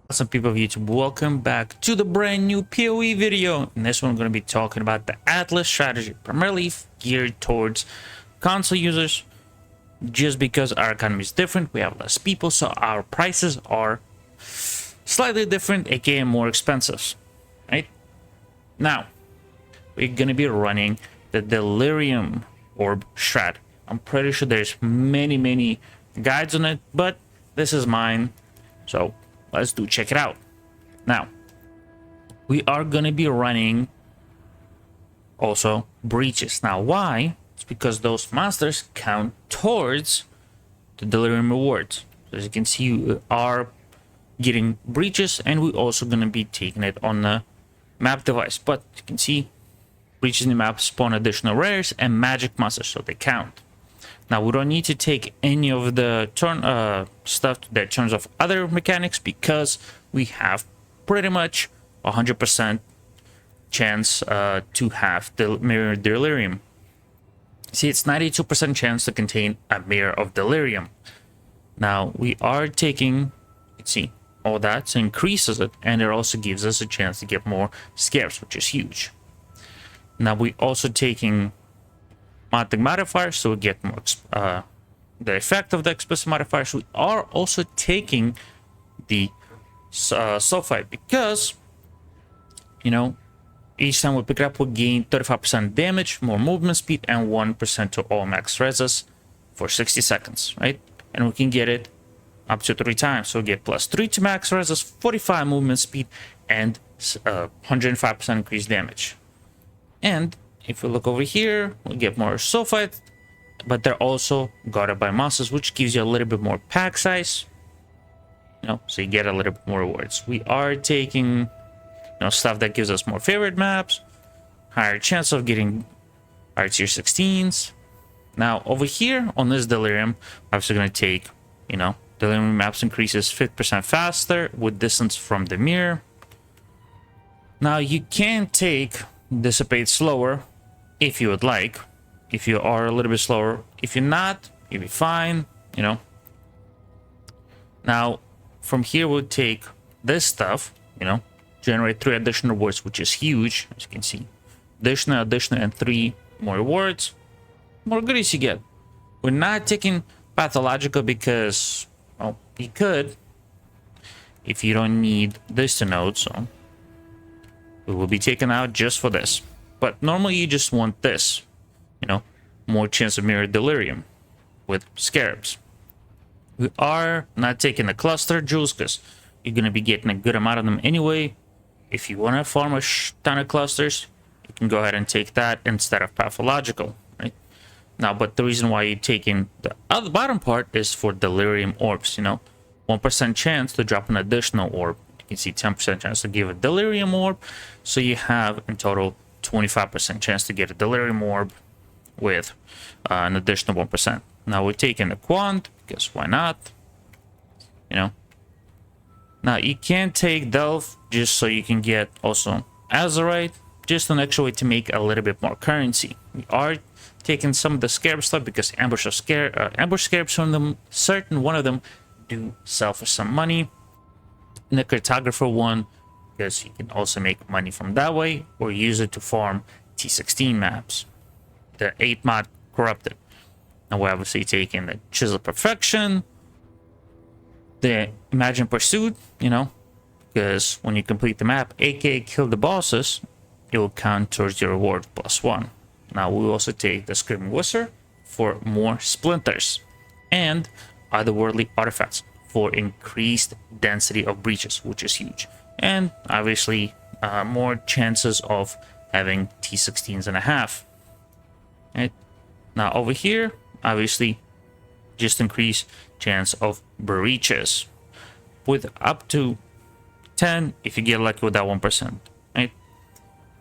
What's up, people of YouTube? Welcome back to the brand new PoE video. In this one, I'm going to be talking about the Atlas strategy, primarily geared towards console users. Just because our economy is different, we have less people, so our prices are slightly different, aka more expensive. Right now, we're going to be running the Delirium orb strat. I'm pretty sure there's many guides on it, but this is mine, so let's check it out. Now, we are going to be running also breaches. Now, why? It's because those monsters count towards the Delirium rewards. So as you can see, we are getting breaches, and we're also going to be taking it on the map device. But you can see breaches in the map spawn additional rares and magic monsters, so they count. Now, we don't need to take any of the stuff that turns off other mechanics because we have pretty much 100% chance to have the Mirror Delirium. See, it's 92% chance to contain a Mirror of Delirium. Now, we are taking, let's see, all that, so increases it, and it also gives us a chance to get more scarabs, which is huge. Now, we also taking mounting modifiers, so we get more the effect of the explicit modifiers. We are also taking the sulfide because, you know, each time we pick it up, we gain 35% damage, more movement speed, and 1% to all max reses for 60 seconds, right? And we can get it up to 3 times, so we get plus 3 to max reses, 45 movement speed, and 105% increased damage. And if we look over here, we get more sulfide, but they're also guarded by monsters, which gives you a little bit more pack size, you know, so you get a little bit more rewards. We are taking, you know, stuff that gives us more favorite maps, higher chance of getting higher tier 16s. Now over here on this Delirium, I'm also going to take, you know, Delirium maps increases 50% faster with distance from the mirror. Now you can take Dissipate slower if you would like, if you are a little bit slower. If you're not, you'll be fine, you know. Now from here we'll take this stuff, you know, generate 3 additional rewards, which is huge, as you can see. Additional, and 3 more rewards. More goodies you get. We're not taking pathological because, well, you could if you don't need this to node, so we will be taken out just for this. But normally you just want this, you know, more chance of Mirror Delirium with scarabs. We are not taking the cluster jewels because you're going to be getting a good amount of them anyway. If you want to farm a ton of clusters, you can go ahead and take that instead of pathological, right? Now, but the reason why you're taking the other bottom part is for Delirium orbs, you know, 1% chance to drop an additional orb. You can see 10% chance to give a Delirium orb, so you have in total 25% chance to get a Delirium orb with an additional 1%. Now we're taking the Quant, because why not? You know. Now you can take Delve just so you can get also Azurite, just an extra way to make a little bit more currency. We are taking some of the Scarab stuff because ambush Scarabs from them, certain one of them do sell for some money. And the Cartographer one, because you can also make money from that way, or use it to farm T16 maps. The 8 mod Corrupted. Now we're obviously taking the Chisel Perfection, the Imagine Pursuit, you know, because when you complete the map, aka kill the bosses, it will count towards your reward +1. Now we also take the Screaming Whisper for more splinters, and otherworldly artifacts for increased density of breaches, which is huge. And obviously more chances of having T16s and a half. Right? Now over here, obviously just increase chance of breaches with up to 10 if you get lucky with that 1%. Right?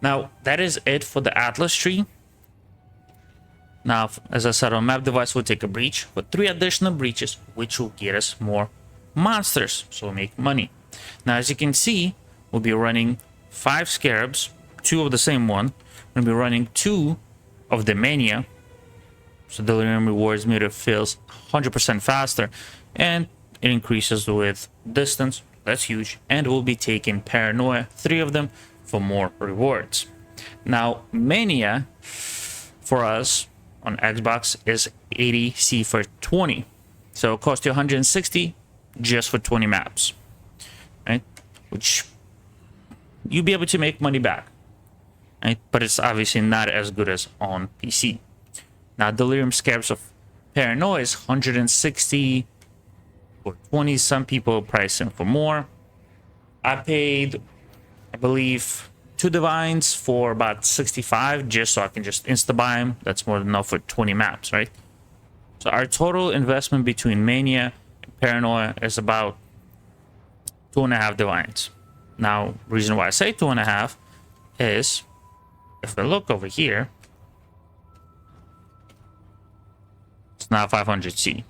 Now that is it for the Atlas tree. Now, as I said, on map device, we'll take a breach with 3 additional breaches, which will get us more monsters, so we'll make money. Now, as you can see, we'll be running 5 scarabs, 2 of the same one. We'll be running 2 of the mania, so Delirium rewards meter fills 100% faster, and it increases with distance, That's huge. And we'll be taking Paranoia, 3 of them, for more rewards. Now, Mania, for us, on Xbox, is 80C for 20. So it costs you 160 just for 20 maps. Right? Which you'll be able to make money back. Right? But it's obviously not as good as on PC. Now, Delirium Scarabs of Paranoia is 160 for 20. Some people pricing for more. I paid, I believe, 2 Divines for about 65 just so I can just insta-buy them. That's more than enough for 20 maps, right? So our total investment between Mania and Paranoia is about 2.5 Divines. Now, reason why I say 2.5 is, if I look over here, it's not 500C.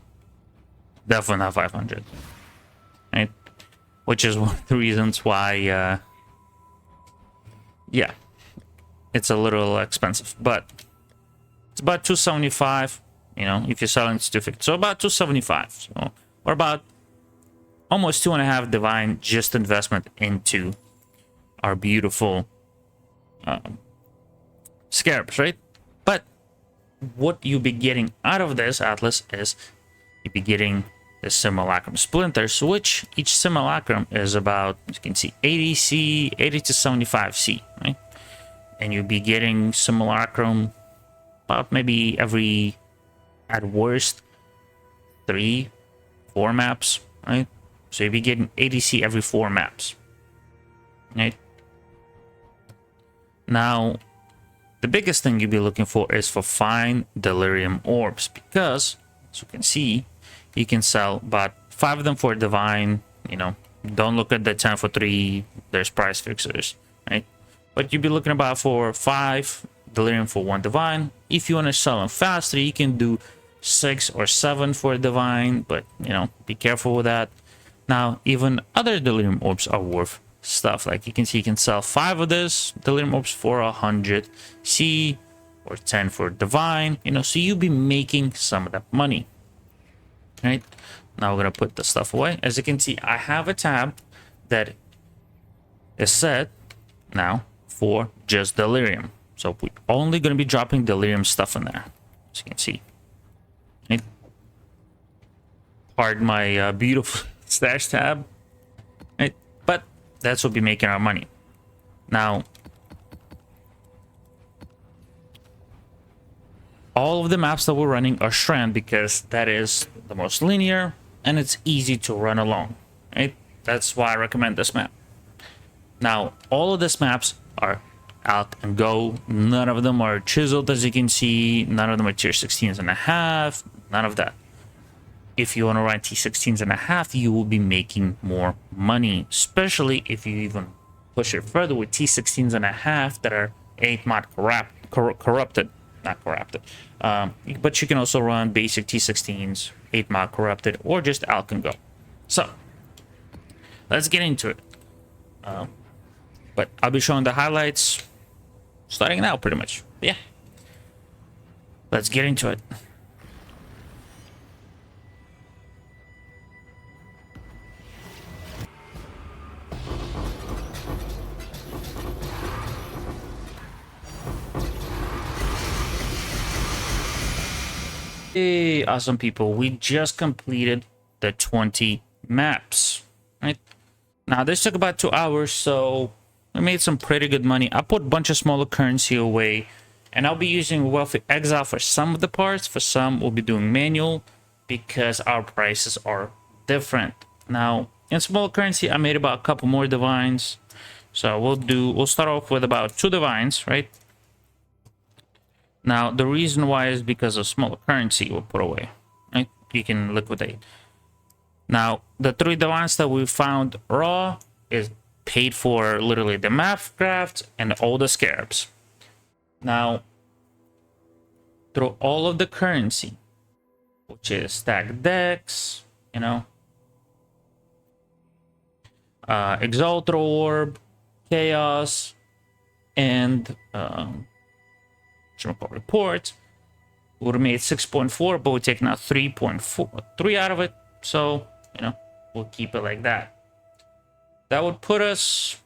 Definitely not 500. Right? Which is one of the reasons why, yeah, it's a little expensive. But it's about 275, you know, if you're selling it's 250. So about 275. So, or about almost 2.5 Divine just investment into our beautiful Scarabs, right? But what you'll be getting out of this Atlas is you'll be getting the Simulacrum Splinters, which each Simulacrum is about, as you can see, 80C, 80 to 75C, right? And you'll be getting Simulacrum about maybe every, at worst, 3-4 maps, right? So you'll be getting 80C every 4 maps, right? Now, the biggest thing you'll be looking for is for fine Delirium Orbs, because, as you can see, you can sell about 5 of them for Divine, you know, don't look at the 10 for 3, there's price fixers, right? But you'll be looking about for 5 Delirium for 1 Divine. If you want to sell them faster, you can do 6 or 7 for Divine, but, you know, be careful with that. Now, even other Delirium Orbs are worth stuff. Like you can see, you can sell 5 of this Delirium Orbs for 100C or 10 for Divine, you know, so you'll be making some of that money. Right? Now we're going to put the stuff away. As you can see, I have a tab that is set now for just Delirium. So we're only going to be dropping Delirium stuff in there. As you can see. Right? Pardon my beautiful stash tab. Right? But that's what we'll be making our money. Now, all of the maps that we're running are Strand because that is the most linear and it's easy to run along, right? That's why I recommend this map. Now, all of these maps are out and go. None of them are chiseled, as you can see. None of them are tier 16s and a half. None of that. If you want to run T16s and a half, you will be making more money, especially if you even push it further with T16s and a half that are 8 mod corrupted. Not corrupted. But you can also run basic T16s, 8 mod corrupted, or just Alk and Go. So, let's get into it. But I'll be showing the highlights starting now, pretty much. Yeah. Let's get into it. Hey, awesome people, we just completed the 20 maps, right? Now, this took about 2 hours, so we made some pretty good money. I put a bunch of smaller currency away, and I'll be using Wealthy Exile for some of the parts. For some, we'll be doing manual because our prices are different. Now, in small currency, I made about a couple more Divines. So we'll start off with about 2 Divines, right? Now, the reason why is because of smaller currency we'll put away, right? You can liquidate. Now, the 3 Divines that we found raw is paid for literally the map craft and all the Scarabs. Now, through all of the currency, which is stacked decks, you know, Exalted Orb, Chaos, and report, would have made 6.4, but we're taking out 3.4, 3 out of it. So, you know, we'll keep it like that. That would put us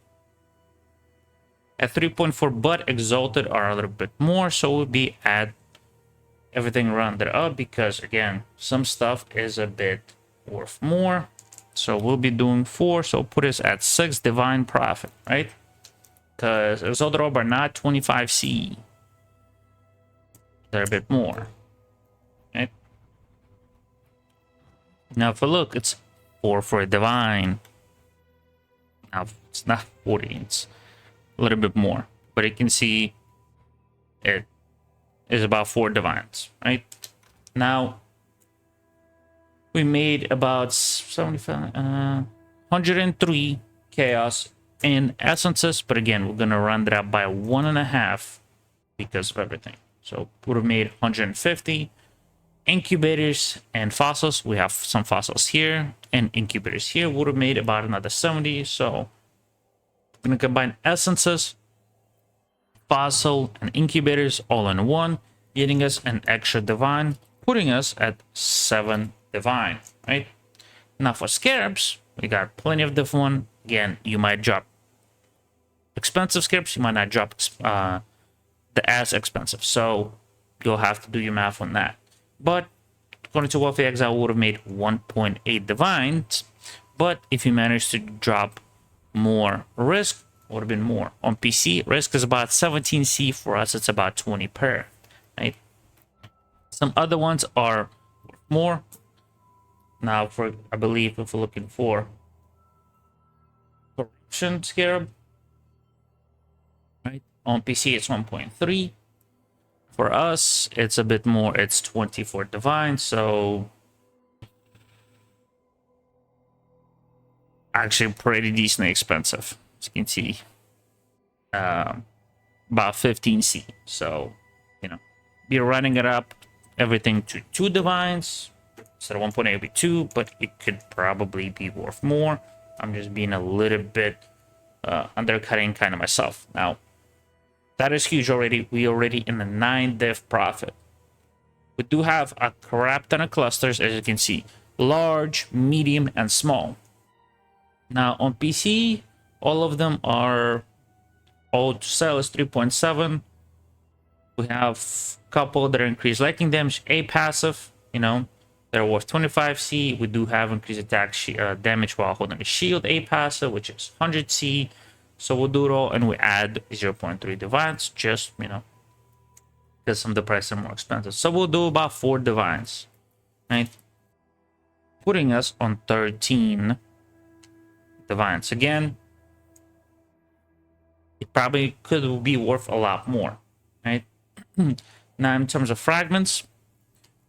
at 3.4, but exalted are a little bit more, so we'll be at everything rounded up because again, some stuff is a bit worth more. So we'll be doing 4, so put us at 6 divine profit, right? Because exalted orb are not 25C. They're a bit more. Right? Now if we look, it's 4 for a divine. Now it's not 40, it's a little bit more. But you can see it is about 4 divines, right? Now we made about 75, 103 chaos in essences, but again, we're gonna round it up by 1.5 because of everything. So would have made 150 incubators and fossils. We have some fossils here and incubators here. Would have made about another 70. So we're gonna combine essences, fossil, and incubators all in one, getting us an extra divine, putting us at 7 divine, right? Now for scarabs, we got plenty of different one. Again, you might drop expensive scarabs, you might not drop the as expensive. So you'll have to do your math on that. But according to Wealthy Exile, would have made 1.8 divines. But if you manage to drop more risk, would have been more. On PC, risk is about 17C. For us, it's about 20 per. Right? Some other ones are more. Now, for I believe if we're looking for corruption scarab, right? On PC, it's 1.3. For us, it's a bit more. It's 24 divine. So actually, pretty decently expensive. As you can see, about 15C. So you know, you're running it up everything to 2 divines. Instead of 1.8 would be 2, but it could probably be worth more. I'm just being a little bit undercutting kind of myself. Now, that is huge already. We already in the 9 div profit. We do have a crap ton of clusters, as you can see. Large, medium, and small. Now, on PC, all of them are all to sell is 3.7. We have a couple that are increased lightning damage, A passive, you know. They're worth 25C. We do have increased attack damage while holding a shield, A passive, which is 100C. So we'll do it all, and we add 0.3 divines, just, you know, because some of the prices are more expensive. So we'll do about 4 divines, right? Putting us on 13 divines. Again, it probably could be worth a lot more, right? Now, in terms of fragments,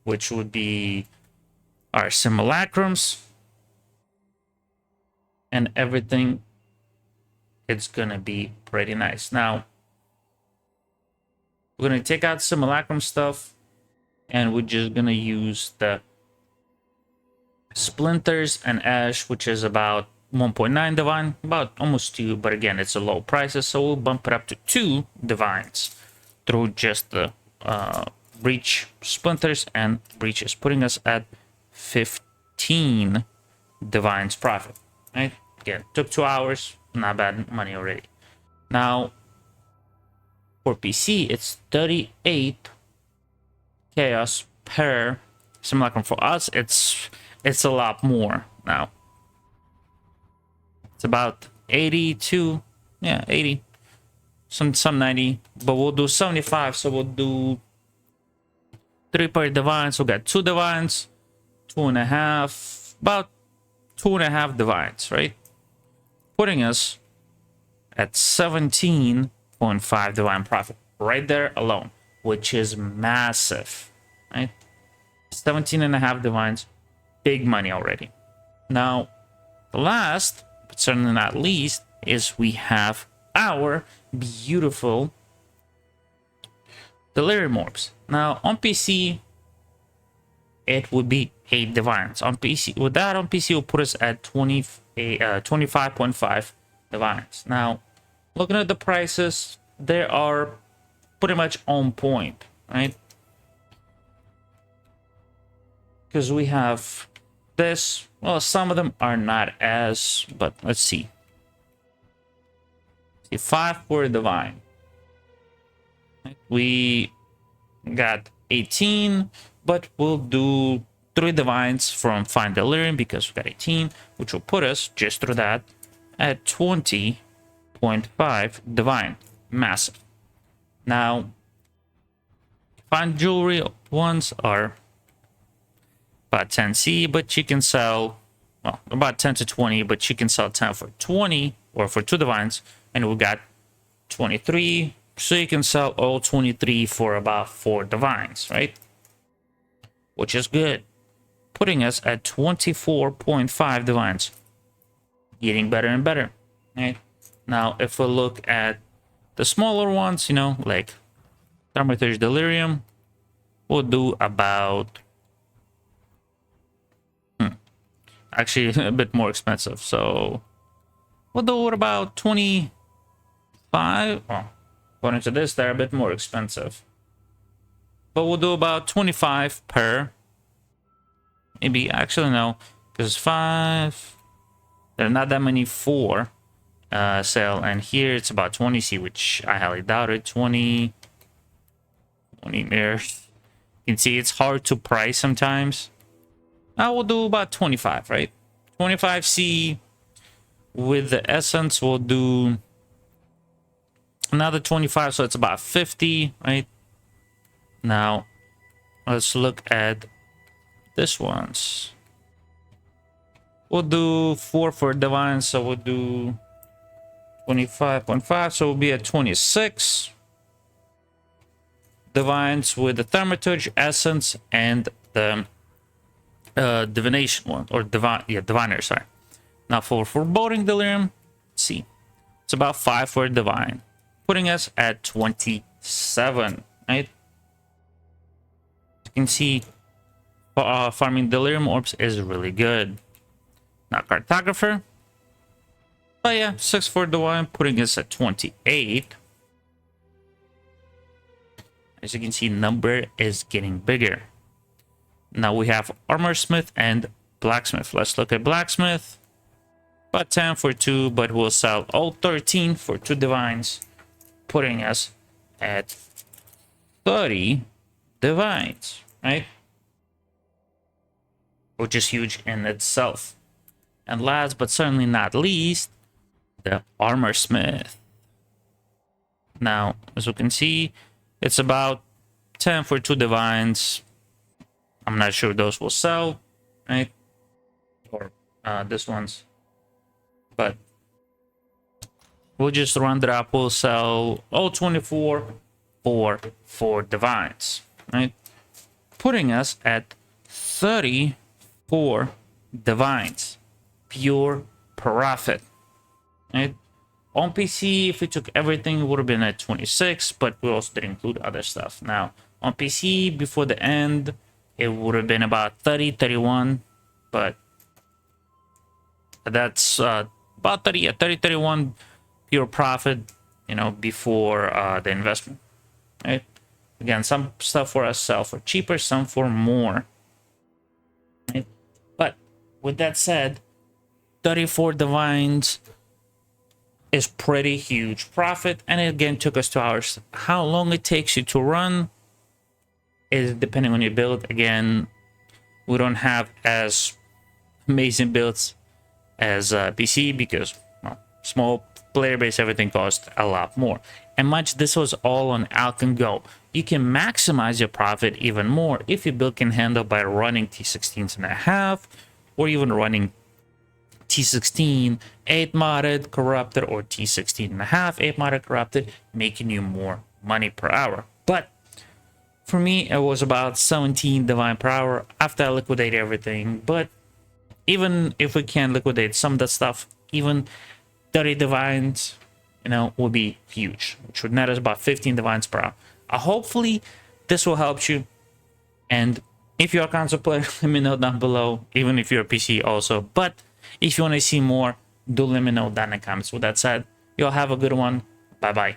which would be our simulacrums and everything, it's gonna be pretty nice. Now we're gonna take out simulacrum stuff and we're just gonna use the splinters and ash, which is about 1.9 divine, about almost 2, but again, it's a low prices, so we'll bump it up to 2 divines through just the breach splinters and breaches, putting us at 15 divines profit, right? Again, took 2 hours, not bad money already. Now for PC, it's 38 chaos per simulacrum. For us, it's a lot more now. It's about 82, yeah, 80, some 90, but we'll do 75. So we'll do 3 per divine. So we got 2 divines, 2.5, about 2.5 divines, right? Putting us at 17.5 divine profit right there alone, which is massive, right? 17.5 divines, big money already. Now, the last, but certainly not least, is we have our beautiful Delirium orbs. Now, on PC, it would be 8 divines. On PC, with that on PC, will put us at 25.5 divines. Now, looking at the prices, they are pretty much on point, right? Because we have this. Well, some of them are not as, but let's see. See, 5 for divine. We got 18, but we'll do 3 divines from Find Delirium because we got 18, which will put us just through that at 20.5 divine. Massive. Now, Find Jewelry ones are about 10C, but you can sell, well, about 10 to 20, but you can sell 10 for 20 or for 2 divines, and we got 23. So you can sell all 23 for about 4 divines, right? Which is good. Putting us at 24.5 divines. Getting better and better, right? Now, if we look at the smaller ones, you know, like Thermitage Delirium, we'll do about... actually, a bit more expensive. So, we'll do about 25... Well, according to this, they're a bit more expensive. But we'll do about 25 per. Maybe, actually, no. Because 5... There are not that many for sale. And here it's about 20C, which I highly doubt it. 20 mirrors. You can see it's hard to price sometimes. I will do about 25, right? 25C. With the essence, we'll do another 25, so it's about 50, right? Now, let's look at this ones. We'll do 4 for divine, so we'll do 25.5, so we'll be at 26 divines with the Thaumaturge, essence, and the divination one, or diviner, sorry. Now for foreboding delirium, let's see, it's about 5 for divine, putting us at 27, right? You can see farming delirium orbs is really good. Now cartographer, but yeah, 6 for divine, putting us at 28. As you can see, number is getting bigger. Now we have armor smith and blacksmith. Let's look at blacksmith. About 10 for 2, but we'll sell all 13 for 2 divines, putting us at 30 divines, right? Which is huge in itself. And last but certainly not least, the armor smith. Now, as you can see, it's about 10 for 2 divines. I'm not sure those will sell, right? Or this one's. But we'll just round it up. We'll sell all 24 for 4 divines, right? Putting us at 34 divines. Pure profit, right? On PC, if we took everything, it would have been at 26, but we also did include other stuff. Now, on PC, before the end, it would have been about 30, 31, but that's about 30, yeah, 30, 31 pure profit, you know, before the investment, right? Again, some stuff for us sell for cheaper, some for more, right? But with that said, 34 divines is pretty huge profit, and it again took us 2 hours. How long it takes you to run is depending on your build. Again, we don't have as amazing builds as PC because, well, small player base, everything costs a lot more. And much this was all on Alcan Go. You can maximize your profit even more if your build can handle by running T16.5 or even running T16 8 modded corrupted or T16.5 8 modded corrupted, making you more money per hour. But for me, it was about 17 divine per hour after I liquidated everything. But even if we can liquidate some of that stuff, even 30 divines, you know, will be huge, which would net us about 15 divines per hour. Hopefully this will help you. And if you're a console player, let me know down below, even if you're a PC also. But if you want to see more, do let me know down in the comments. With that said, y'all have a good one. Bye bye.